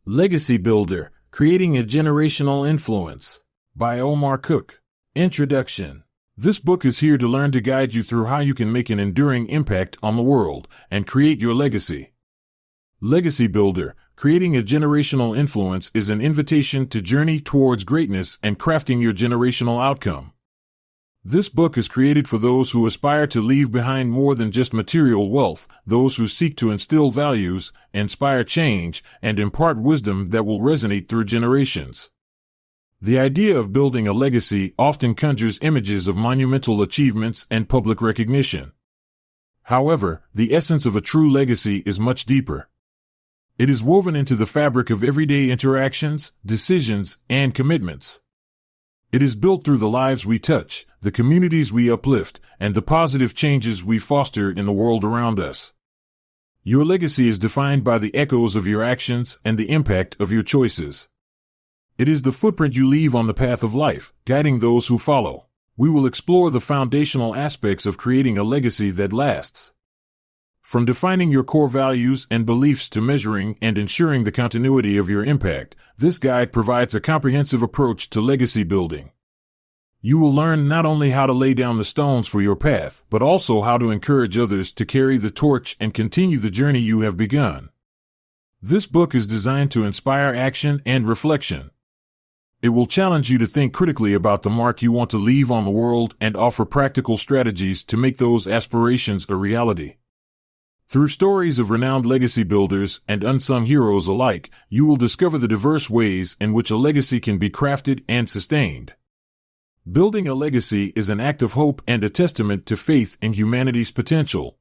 Legacy Builder, Creating a Generational Influence by Omar Cook. Introduction. This book is here to learn to guide you through how you can make an enduring impact on the world and create your legacy. Legacy Builder, Creating a Generational Influence is an invitation to journey towards greatness and crafting your generational outcome. This book is created for those who aspire to leave behind more than just material wealth, those who seek to instill values, inspire change, and impart wisdom that will resonate through generations. The idea of building a legacy often conjures images of monumental achievements and public recognition. However, the essence of a true legacy is much deeper. It is woven into the fabric of everyday interactions, decisions, and commitments. It is built through the lives we touch, the communities we uplift, and the positive changes we foster in the world around us. Your legacy is defined by the echoes of your actions and the impact of your choices. It is the footprint you leave on the path of life, guiding those who follow. We will explore the foundational aspects of creating a legacy that lasts. From defining your core values and beliefs to measuring and ensuring the continuity of your impact, this guide provides a comprehensive approach to legacy building. You will learn not only how to lay down the stones for your path, but also how to encourage others to carry the torch and continue the journey you have begun. This book is designed to inspire action and reflection. It will challenge you to think critically about the mark you want to leave on the world and offer practical strategies to make those aspirations a reality. Through stories of renowned legacy builders and unsung heroes alike, you will discover the diverse ways in which a legacy can be crafted and sustained. Building a legacy is an act of hope and a testament to faith in humanity's potential.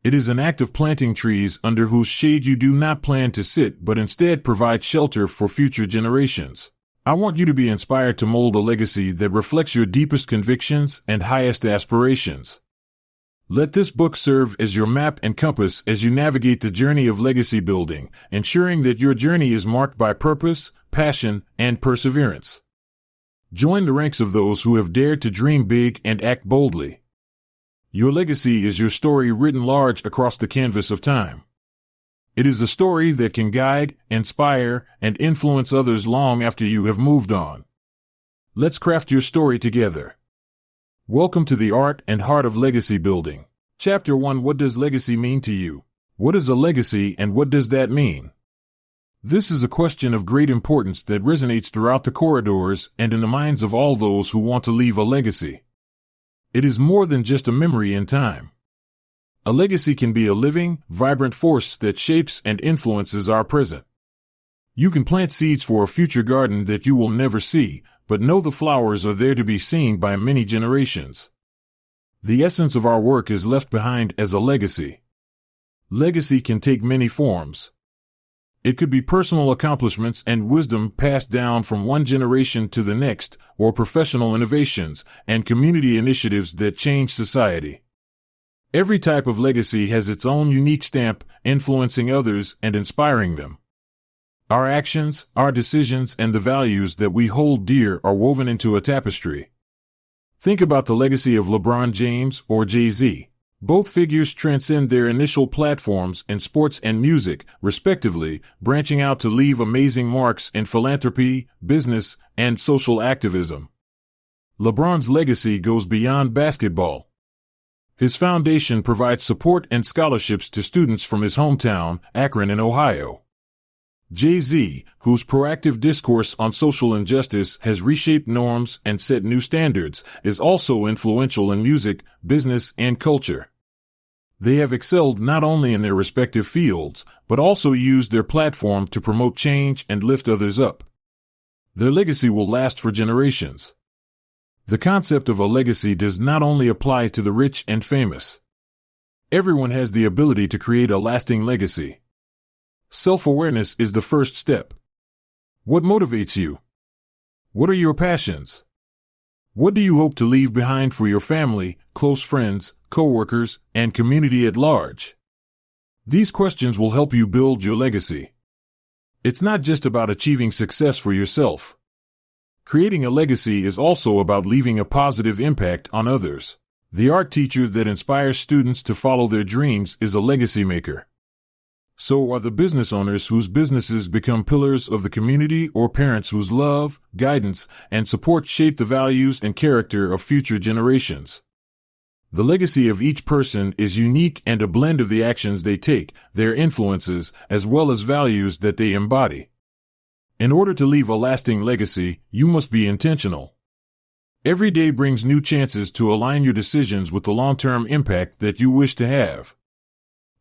It is an act of planting trees under whose shade you do not plan to sit but instead provide shelter for future generations. I want you to be inspired to mold a legacy that reflects your deepest convictions and highest aspirations. Let this book serve as your map and compass as you navigate the journey of legacy building, ensuring that your journey is marked by purpose, passion, and perseverance. Join the ranks of those who have dared to dream big and act boldly. Your legacy is your story written large across the canvas of time. It is a story that can guide, inspire, and influence others long after you have moved on. Let's craft your story together. Welcome to the Art and Heart of Legacy Building. Chapter 1. What does legacy mean to you? What is a legacy and what does that mean? This is a question of great importance that resonates throughout the corridors and in the minds of all those who want to leave a legacy. It is more than just a memory in time. A legacy can be a living, vibrant force that shapes and influences our present. You can plant seeds for a future garden that you will never see, but know the flowers are there to be seen by many generations. The essence of our work is left behind as a legacy. Legacy can take many forms. It could be personal accomplishments and wisdom passed down from one generation to the next, or professional innovations and community initiatives that change society. Every type of legacy has its own unique stamp, influencing others and inspiring them. Our actions, our decisions, and the values that we hold dear are woven into a tapestry. Think about the legacy of LeBron James or Jay-Z. Both figures transcend their initial platforms in sports and music, respectively, branching out to leave amazing marks in philanthropy, business, and social activism. LeBron's legacy goes beyond basketball. His foundation provides support and scholarships to students from his hometown, Akron in Ohio. Jay-Z, whose proactive discourse on social injustice has reshaped norms and set new standards, is also influential in music, business, and culture. They have excelled not only in their respective fields, but also used their platform to promote change and lift others up. Their legacy will last for generations. The concept of a legacy does not only apply to the rich and famous. Everyone has the ability to create a lasting legacy. Self-awareness is the first step. What motivates you? What are your passions? What do you hope to leave behind for your family, close friends, coworkers, and community at large? These questions will help you build your legacy. It's not just about achieving success for yourself. Creating a legacy is also about leaving a positive impact on others. The art teacher that inspires students to follow their dreams is a legacy maker. So are the business owners whose businesses become pillars of the community or parents whose love, guidance, and support shape the values and character of future generations. The legacy of each person is unique and a blend of the actions they take, their influences, as well as values that they embody. In order to leave a lasting legacy, you must be intentional. Every day brings new chances to align your decisions with the long-term impact that you wish to have.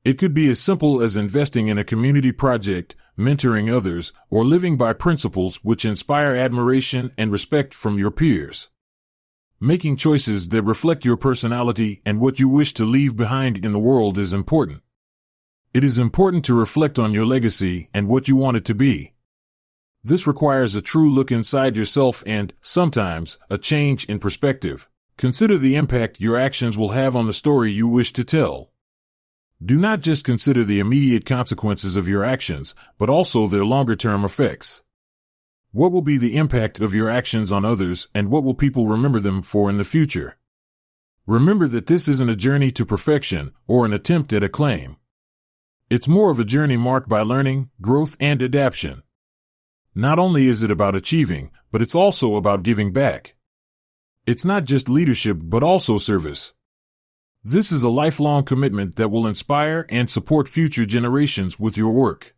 It could be as simple as investing in a community project, mentoring others, or living by principles which inspire admiration and respect from your peers. Making choices that reflect your personality and what you wish to leave behind in the world is important. It is important to reflect on your legacy and what you want it to be. This requires a true look inside yourself and, sometimes, a change in perspective. Consider the impact your actions will have on the story you wish to tell. Do not just consider the immediate consequences of your actions, but also their longer-term effects. What will be the impact of your actions on others, and what will people remember them for in the future? Remember that this isn't a journey to perfection or an attempt at acclaim. It's more of a journey marked by learning, growth, and adaptation. Not only is it about achieving, but it's also about giving back. It's not just leadership but also service. This is a lifelong commitment that will inspire and support future generations with your work.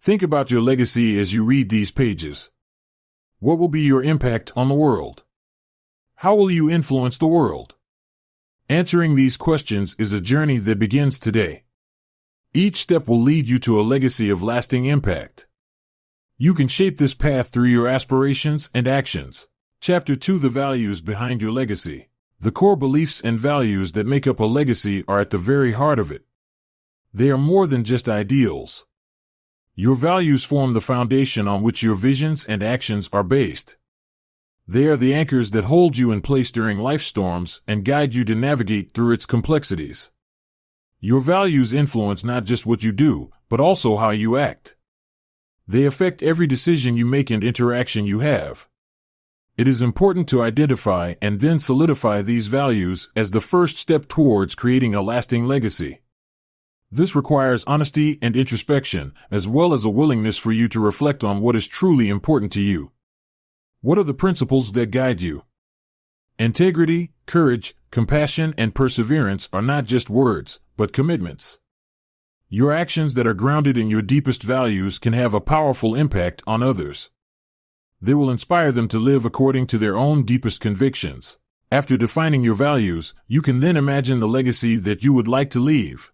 Think about your legacy as you read these pages. What will be your impact on the world? How will you influence the world? Answering these questions is a journey that begins today. Each step will lead you to a legacy of lasting impact. You can shape this path through your aspirations and actions. Chapter 2: The Values Behind Your Legacy. The core beliefs and values that make up a legacy are at the very heart of it. They are more than just ideals. Your values form the foundation on which your visions and actions are based. They are the anchors that hold you in place during life's storms and guide you to navigate through its complexities. Your values influence not just what you do, but also how you act. They affect every decision you make and interaction you have. It is important to identify and then solidify these values as the first step towards creating a lasting legacy. This requires honesty and introspection, as well as a willingness for you to reflect on what is truly important to you. What are the principles that guide you? Integrity, courage, compassion, and perseverance are not just words, but commitments. Your actions that are grounded in your deepest values can have a powerful impact on others. They will inspire them to live according to their own deepest convictions. After defining your values, you can then imagine the legacy that you would like to leave.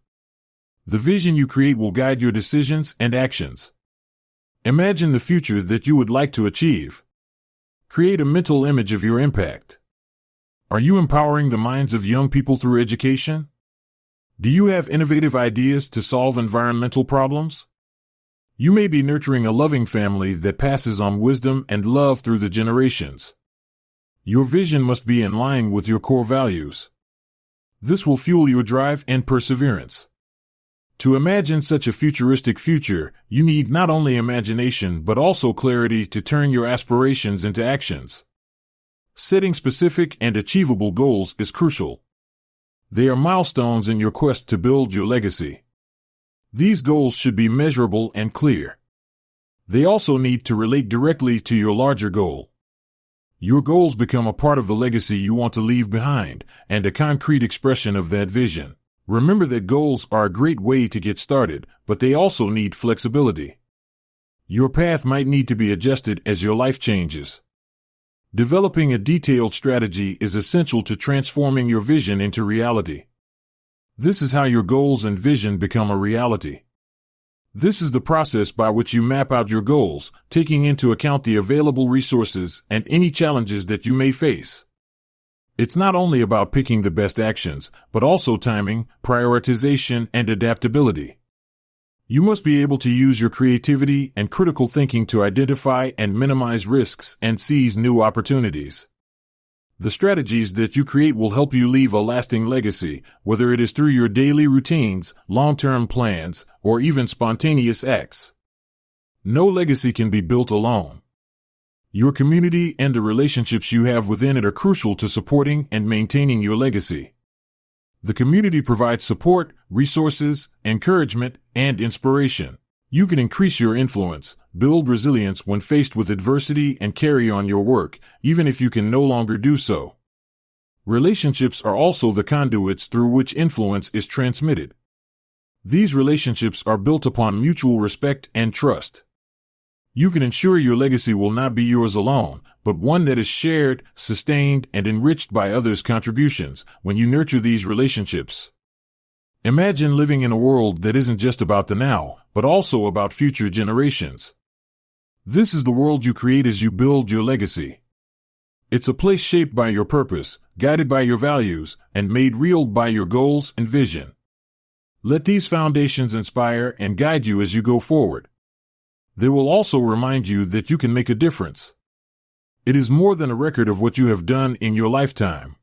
The vision you create will guide your decisions and actions. Imagine the future that you would like to achieve. Create a mental image of your impact. Are you empowering the minds of young people through education? Do you have innovative ideas to solve environmental problems? You may be nurturing a loving family that passes on wisdom and love through the generations. Your vision must be in line with your core values. This will fuel your drive and perseverance. To imagine such a futuristic future, you need not only imagination but also clarity to turn your aspirations into actions. Setting specific and achievable goals is crucial. They are milestones in your quest to build your legacy. These goals should be measurable and clear. They also need to relate directly to your larger goal. Your goals become a part of the legacy you want to leave behind, and a concrete expression of that vision. Remember that goals are a great way to get started, but they also need flexibility. Your path might need to be adjusted as your life changes. Developing a detailed strategy is essential to transforming your vision into reality. This is how your goals and vision become a reality. This is the process by which you map out your goals, taking into account the available resources and any challenges that you may face. It's not only about picking the best actions, but also timing, prioritization, and adaptability. You must be able to use your creativity and critical thinking to identify and minimize risks and seize new opportunities. The strategies that you create will help you leave a lasting legacy, whether it is through your daily routines, long-term plans, or even spontaneous acts. No legacy can be built alone. Your community and the relationships you have within it are crucial to supporting and maintaining your legacy. The community provides support, resources, encouragement, and inspiration. You can increase your influence, build resilience when faced with adversity, and carry on your work, even if you can no longer do so. Relationships are also the conduits through which influence is transmitted. These relationships are built upon mutual respect and trust. You can ensure your legacy will not be yours alone, but one that is shared, sustained, and enriched by others' contributions when you nurture these relationships. Imagine living in a world that isn't just about the now, but also about future generations. This is the world you create as you build your legacy. It's a place shaped by your purpose, guided by your values, and made real by your goals and vision. Let these foundations inspire and guide you as you go forward. They will also remind you that you can make a difference. It is more than a record of what you have done in your lifetime.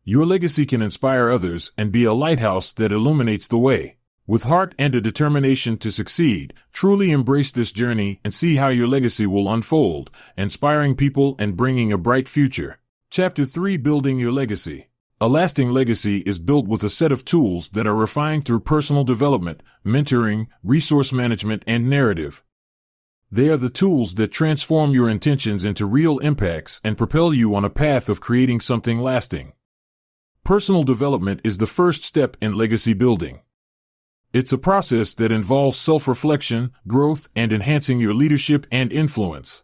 Your legacy can inspire others and be a lighthouse that illuminates the way. With heart and a determination to succeed, truly embrace this journey and see how your legacy will unfold, inspiring people and bringing a bright future. Chapter 3: Building Your Legacy. A lasting legacy is built with a set of tools that are refined through personal development, mentoring, resource management, and narrative. They are the tools that transform your intentions into real impacts and propel you on a path of creating something lasting. Personal development is the first step in legacy building. It's a process that involves self-reflection, growth, and enhancing your leadership and influence.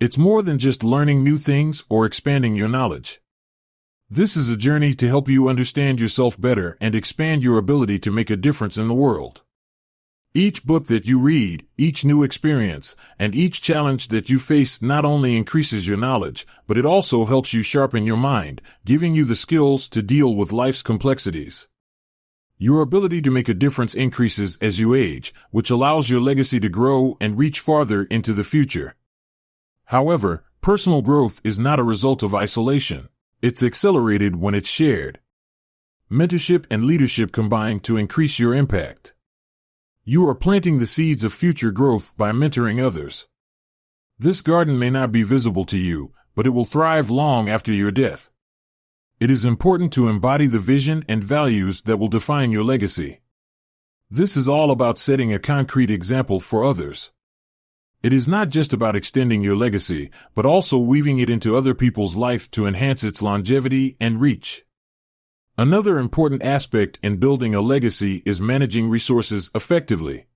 It's more than just learning new things or expanding your knowledge. This is a journey to help you understand yourself better and expand your ability to make a difference in the world. Each book that you read, each new experience, and each challenge that you face not only increases your knowledge, but it also helps you sharpen your mind, giving you the skills to deal with life's complexities. Your ability to make a difference increases as you age, which allows your legacy to grow and reach farther into the future. However, personal growth is not a result of isolation. It's accelerated when it's shared. Mentorship and leadership combine to increase your impact. You are planting the seeds of future growth by mentoring others. This garden may not be visible to you, but it will thrive long after your death. It is important to embody the vision and values that will define your legacy. This is all about setting a concrete example for others. It is not just about extending your legacy, but also weaving it into other people's life to enhance its longevity and reach. Another important aspect in building a legacy is managing resources effectively.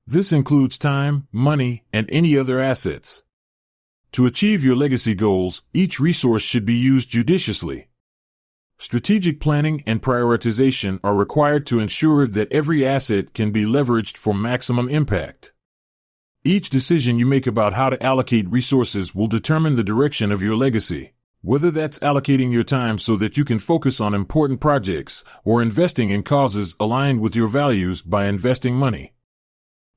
This includes time, money, and any other assets. To achieve your legacy goals, each resource should be used judiciously. Strategic planning and prioritization are required to ensure that every asset can be leveraged for maximum impact. Each decision you make about how to allocate resources will determine the direction of your legacy. Whether that's allocating your time so that you can focus on important projects or investing in causes aligned with your values by investing money.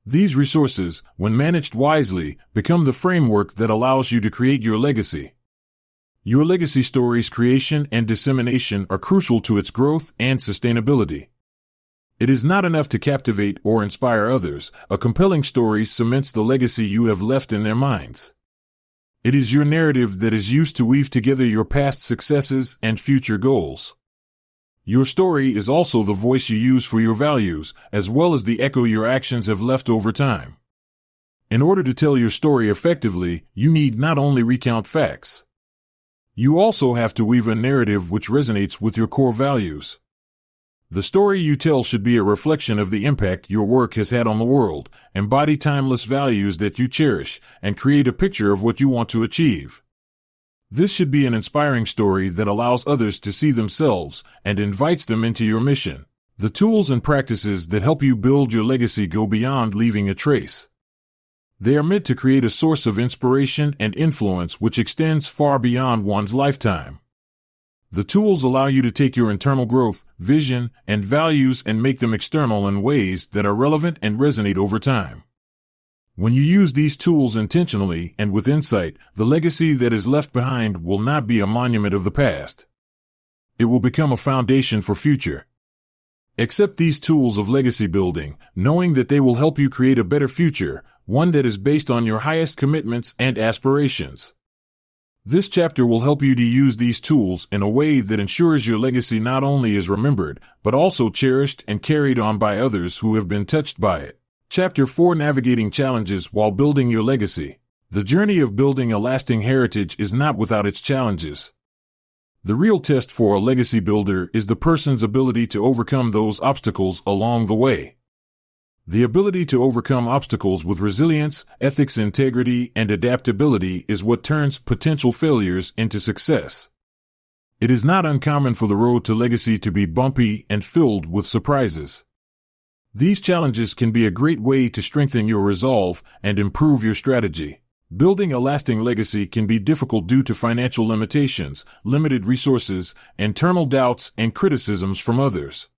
These resources, when managed wisely, become the framework that allows you to create your legacy. Your legacy story's creation and dissemination are crucial to its growth and sustainability. It is not enough to captivate or inspire others. A compelling story cements the legacy you have left in their minds. It is your narrative that is used to weave together your past successes and future goals. Your story is also the voice you use for your values, as well as the echo your actions have left over time. In order to tell your story effectively, you need not only recount facts. You also have to weave a narrative which resonates with your core values. The story you tell should be a reflection of the impact your work has had on the world, embody timeless values that you cherish, and create a picture of what you want to achieve. This should be an inspiring story that allows others to see themselves and invites them into your mission. The tools and practices that help you build your legacy go beyond leaving a trace. They are meant to create a source of inspiration and influence which extends far beyond one's lifetime. The tools allow you to take your internal growth, vision, and values and make them external in ways that are relevant and resonate over time. When you use these tools intentionally and with insight, the legacy that is left behind will not be a monument of the past. It will become a foundation for future. Accept these tools of legacy building, knowing that they will help you create a better future, one that is based on your highest commitments and aspirations. This chapter will help you to use these tools in a way that ensures your legacy not only is remembered, but also cherished and carried on by others who have been touched by it. Chapter 4: Navigating Challenges While Building Your Legacy. The journey of building a lasting heritage is not without its challenges. The real test for a legacy builder is the person's ability to overcome those obstacles along the way. The ability to overcome obstacles with resilience, ethics, integrity, and adaptability is what turns potential failures into success. It is not uncommon for the road to legacy to be bumpy and filled with surprises. These challenges can be a great way to strengthen your resolve and improve your strategy. Building a lasting legacy can be difficult due to financial limitations, limited resources, internal doubts, and criticisms from others.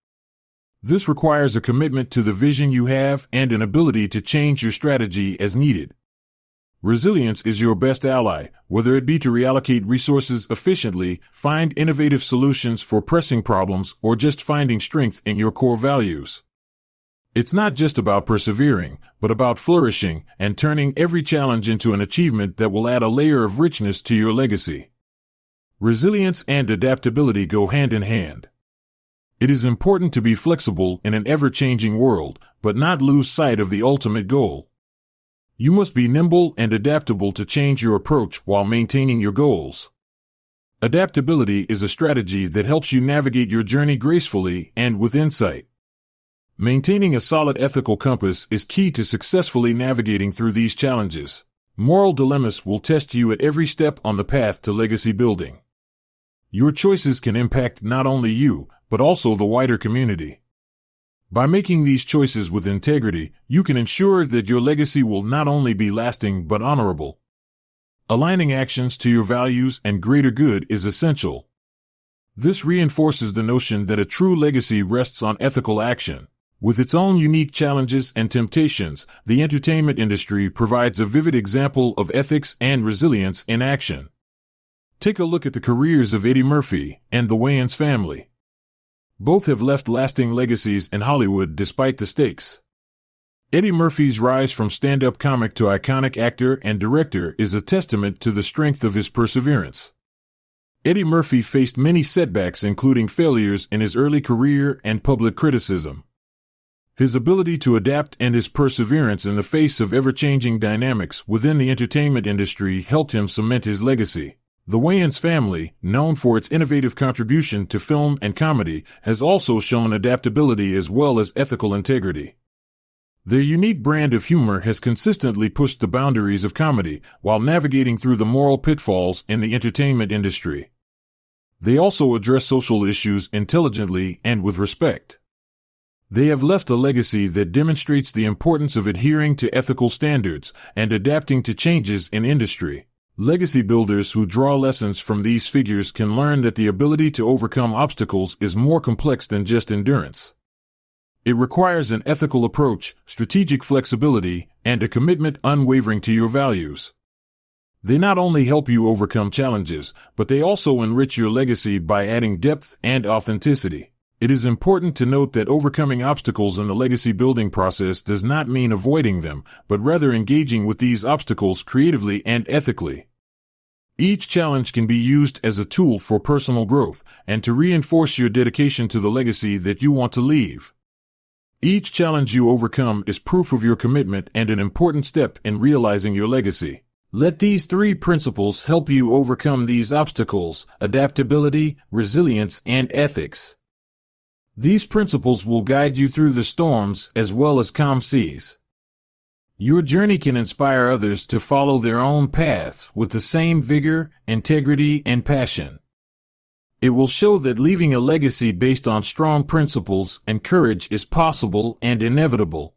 This requires a commitment to the vision you have and an ability to change your strategy as needed. Resilience is your best ally, whether it be to reallocate resources efficiently, find innovative solutions for pressing problems, or just finding strength in your core values. It's not just about persevering, but about flourishing and turning every challenge into an achievement that will add a layer of richness to your legacy. Resilience and adaptability go hand in hand. It is important to be flexible in an ever-changing world, but not lose sight of the ultimate goal. You must be nimble and adaptable to change your approach while maintaining your goals. Adaptability is a strategy that helps you navigate your journey gracefully and with insight. Maintaining a solid ethical compass is key to successfully navigating through these challenges. Moral dilemmas will test you at every step on the path to legacy building. Your choices can impact not only you, but also the wider community. By making these choices with integrity, you can ensure that your legacy will not only be lasting but honorable. Aligning actions to your values and greater good is essential. This reinforces the notion that a true legacy rests on ethical action. With its own unique challenges and temptations, the entertainment industry provides a vivid example of ethics and resilience in action. Take a look at the careers of Eddie Murphy and the Wayans family. Both have left lasting legacies in Hollywood despite the stakes. Eddie Murphy's rise from stand-up comic to iconic actor and director is a testament to the strength of his perseverance. Eddie Murphy faced many setbacks, including failures in his early career and public criticism. His ability to adapt and his perseverance in the face of ever-changing dynamics within the entertainment industry helped him cement his legacy. The Wayans family, known for its innovative contribution to film and comedy, has also shown adaptability as well as ethical integrity. Their unique brand of humor has consistently pushed the boundaries of comedy while navigating through the moral pitfalls in the entertainment industry. They also address social issues intelligently and with respect. They have left a legacy that demonstrates the importance of adhering to ethical standards and adapting to changes in industry. Legacy builders who draw lessons from these figures can learn that the ability to overcome obstacles is more complex than just endurance. It requires an ethical approach, strategic flexibility, and a commitment unwavering to your values. They not only help you overcome challenges, but they also enrich your legacy by adding depth and authenticity. It is important to note that overcoming obstacles in the legacy building process does not mean avoiding them, but rather engaging with these obstacles creatively and ethically. Each challenge can be used as a tool for personal growth and to reinforce your dedication to the legacy that you want to leave. Each challenge you overcome is proof of your commitment and an important step in realizing your legacy. Let these 3 principles help you overcome these obstacles: adaptability, resilience, and ethics. These principles will guide you through the storms as well as calm seas. Your journey can inspire others to follow their own paths with the same vigor, integrity, and passion. It will show that leaving a legacy based on strong principles and courage is possible and inevitable.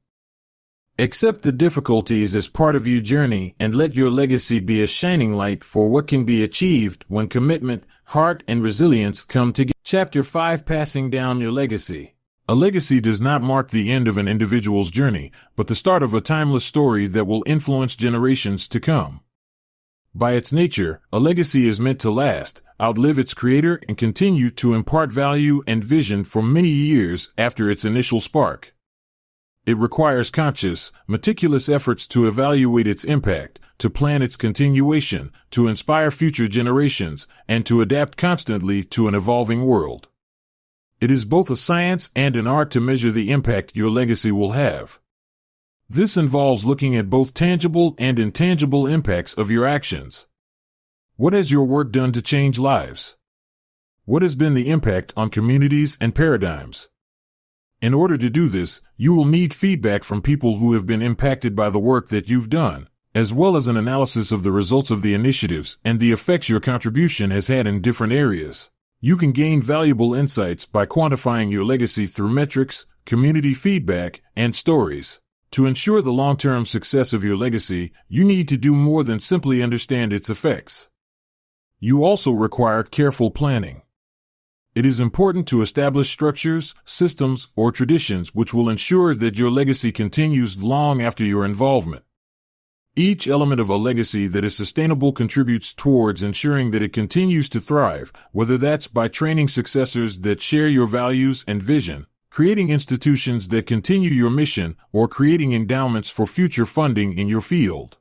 Accept the difficulties as part of your journey and let your legacy be a shining light for what can be achieved when commitment, heart, and resilience come together. Chapter 5: Passing Down Your Legacy. A legacy does not mark the end of an individual's journey, but the start of a timeless story that will influence generations to come. By its nature, a legacy is meant to last, outlive its creator, and continue to impart value and vision for many years after its initial spark. It requires conscious, meticulous efforts to evaluate its impact, to plan its continuation, to inspire future generations, and to adapt constantly to an evolving world. It is both a science and an art to measure the impact your legacy will have. This involves looking at both tangible and intangible impacts of your actions. What has your work done to change lives? What has been the impact on communities and paradigms? In order to do this, you will need feedback from people who have been impacted by the work that you've done, as well as an analysis of the results of the initiatives and the effects your contribution has had in different areas. You can gain valuable insights by quantifying your legacy through metrics, community feedback, and stories. To ensure the long-term success of your legacy, you need to do more than simply understand its effects. You also require careful planning. It is important to establish structures, systems, or traditions which will ensure that your legacy continues long after your involvement. Each element of a legacy that is sustainable contributes towards ensuring that it continues to thrive, whether that's by training successors that share your values and vision, creating institutions that continue your mission, or creating endowments for future funding in your field.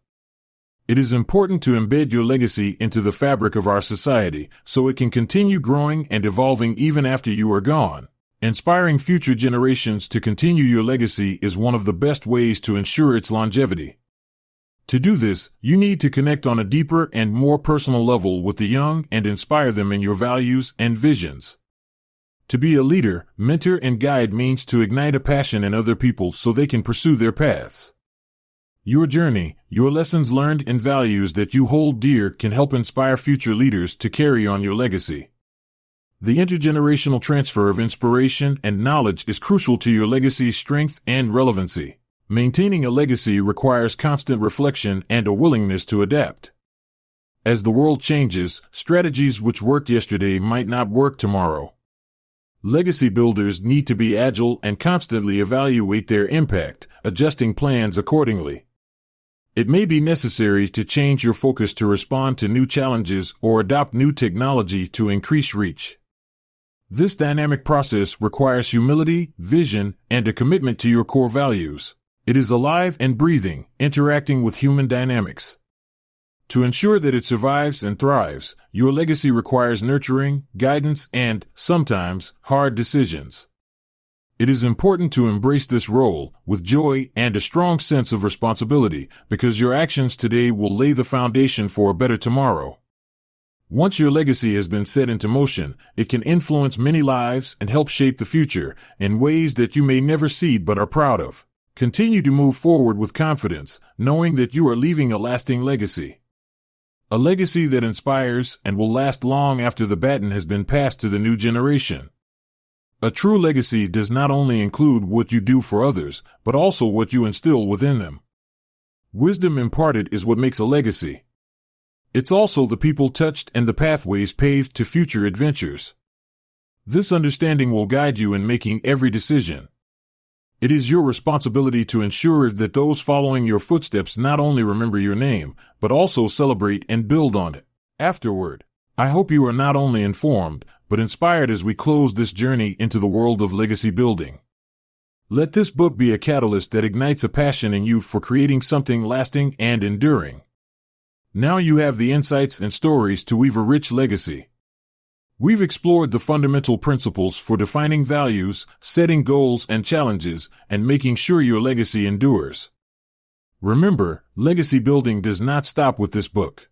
It is important to embed your legacy into the fabric of our society so it can continue growing and evolving even after you are gone. Inspiring future generations to continue your legacy is one of the best ways to ensure its longevity. To do this, you need to connect on a deeper and more personal level with the young and inspire them in your values and visions. To be a leader, mentor, and guide means to ignite a passion in other people so they can pursue their paths. Your journey, your lessons learned, and values that you hold dear can help inspire future leaders to carry on your legacy. The intergenerational transfer of inspiration and knowledge is crucial to your legacy's strength and relevancy. Maintaining a legacy requires constant reflection and a willingness to adapt. As the world changes, strategies which worked yesterday might not work tomorrow. Legacy builders need to be agile and constantly evaluate their impact, adjusting plans accordingly. It may be necessary to change your focus to respond to new challenges or adopt new technology to increase reach. This dynamic process requires humility, vision, and a commitment to your core values. It is alive and breathing, interacting with human dynamics. To ensure that it survives and thrives, your legacy requires nurturing, guidance, and, sometimes, hard decisions. It is important to embrace this role with joy and a strong sense of responsibility, because your actions today will lay the foundation for a better tomorrow. Once your legacy has been set into motion, it can influence many lives and help shape the future in ways that you may never see but are proud of. Continue to move forward with confidence, knowing that you are leaving a lasting legacy. A legacy that inspires and will last long after the baton has been passed to the new generation. A true legacy does not only include what you do for others, but also what you instill within them. Wisdom imparted is what makes a legacy. It's also the people touched and the pathways paved to future adventures. This understanding will guide you in making every decision. It is your responsibility to ensure that those following your footsteps not only remember your name, but also celebrate and build on it. Afterward, I hope you are not only informed, but inspired as we close this journey into the world of legacy building. Let this book be a catalyst that ignites a passion in you for creating something lasting and enduring. Now you have the insights and stories to weave a rich legacy. We've explored the fundamental principles for defining values, setting goals and challenges, and making sure your legacy endures. Remember, legacy building does not stop with this book.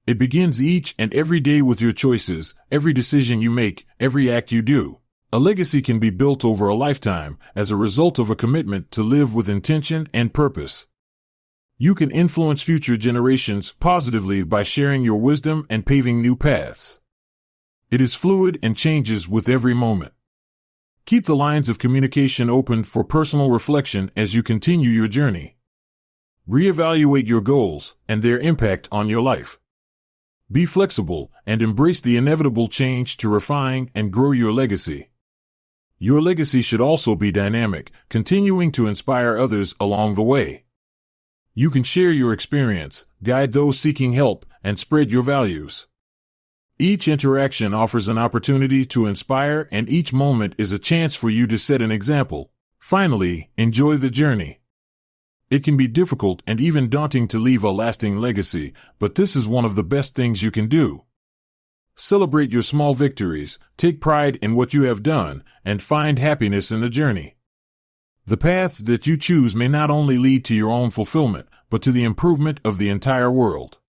It begins each and every day with your choices, every decision you make, every act you do. A legacy can be built over a lifetime as a result of a commitment to live with intention and purpose. You can influence future generations positively by sharing your wisdom and paving new paths. It is fluid and changes with every moment. Keep the lines of communication open for personal reflection as you continue your journey. Reevaluate your goals and their impact on your life. Be flexible and embrace the inevitable change to refine and grow your legacy. Your legacy should also be dynamic, continuing to inspire others along the way. You can share your experience, guide those seeking help, and spread your values. Each interaction offers an opportunity to inspire, and each moment is a chance for you to set an example. Finally, enjoy the journey. It can be difficult and even daunting to leave a lasting legacy, but this is one of the best things you can do. Celebrate your small victories, take pride in what you have done, and find happiness in the journey. The paths that you choose may not only lead to your own fulfillment, but to the improvement of the entire world.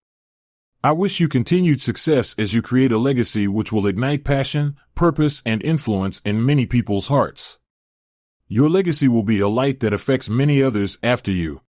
I wish you continued success as you create a legacy which will ignite passion, purpose, and influence in many people's hearts. Your legacy will be a light that affects many others after you.